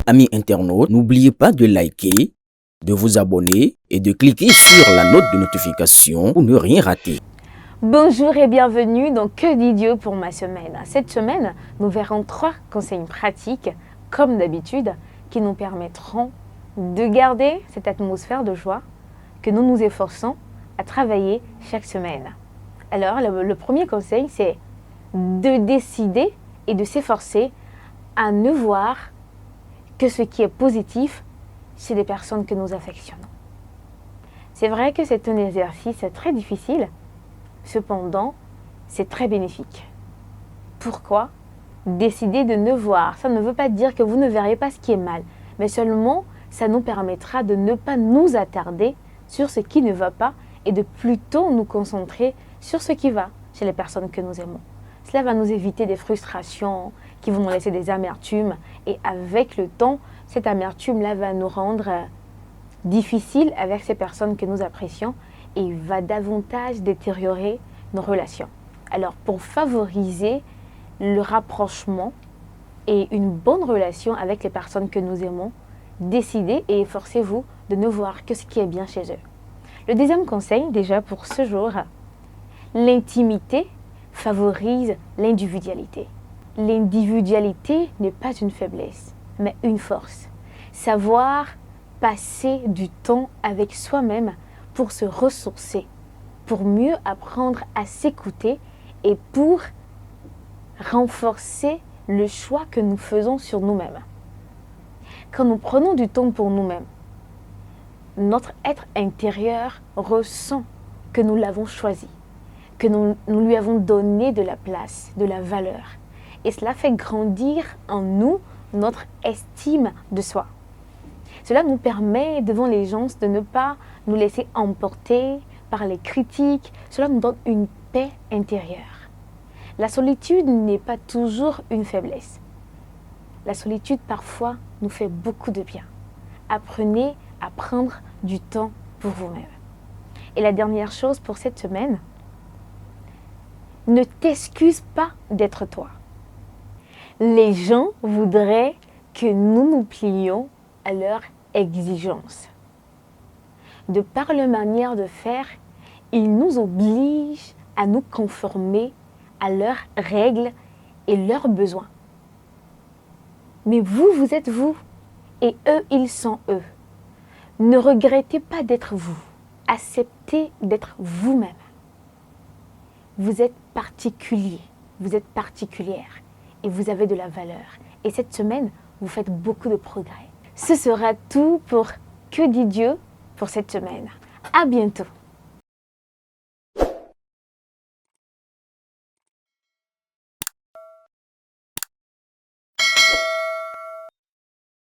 Amis internautes, n'oubliez pas de liker, de vous abonner et de cliquer sur la note de notification pour ne rien rater. Bonjour et bienvenue dans Que dit Dieu pour ma semaine. Cette semaine, nous verrons 3 conseils pratiques, comme d'habitude, qui nous permettront de garder cette atmosphère de joie que nous nous efforçons à travailler chaque semaine. Alors, le premier conseil, c'est de décider et de s'efforcer à ne voir que ce qui est positif chez les personnes que nous affectionnons. C'est vrai que c'est un exercice très difficile, cependant, c'est très bénéfique. Pourquoi? Décider de ne voir, ça ne veut pas dire que vous ne verrez pas ce qui est mal, mais seulement ça nous permettra de ne pas nous attarder sur ce qui ne va pas et de plutôt nous concentrer sur ce qui va chez les personnes que nous aimons. Cela va nous éviter des frustrations qui vont nous laisser des amertumes et avec le temps, cette amertume-là va nous rendre difficile avec ces personnes que nous apprécions et va davantage détériorer nos relations. Alors, pour favoriser le rapprochement et une bonne relation avec les personnes que nous aimons, décidez et efforcez-vous de ne voir que ce qui est bien chez eux. Le deuxième conseil, déjà pour ce jour, l'intimité favorise l'individualité. L'individualité n'est pas une faiblesse, mais une force. Savoir passer du temps avec soi-même pour se ressourcer, pour mieux apprendre à s'écouter et pour renforcer le choix que nous faisons sur nous-mêmes. Quand nous prenons du temps pour nous-mêmes, notre être intérieur ressent que nous l'avons choisi, que nous lui avons donné de la place, de la valeur. Et cela fait grandir en nous notre estime de soi. Cela nous permet devant les gens de ne pas nous laisser emporter par les critiques. Cela nous donne une paix intérieure. La solitude n'est pas toujours une faiblesse. La solitude parfois nous fait beaucoup de bien. Apprenez à prendre du temps pour vous-même. Et la dernière chose pour cette semaine, ne t'excuse pas d'être toi. Les gens voudraient que nous nous plions à leurs exigences. De par leur manière de faire, ils nous obligent à nous conformer à leurs règles et leurs besoins. Mais vous, vous êtes vous, et eux, ils sont eux. Ne regrettez pas d'être vous. Acceptez d'être vous-même. Vous êtes particulier, vous êtes particulière et vous avez de la valeur. Et cette semaine, vous faites beaucoup de progrès. Ce sera tout pour Que dit Dieu pour cette semaine. À bientôt.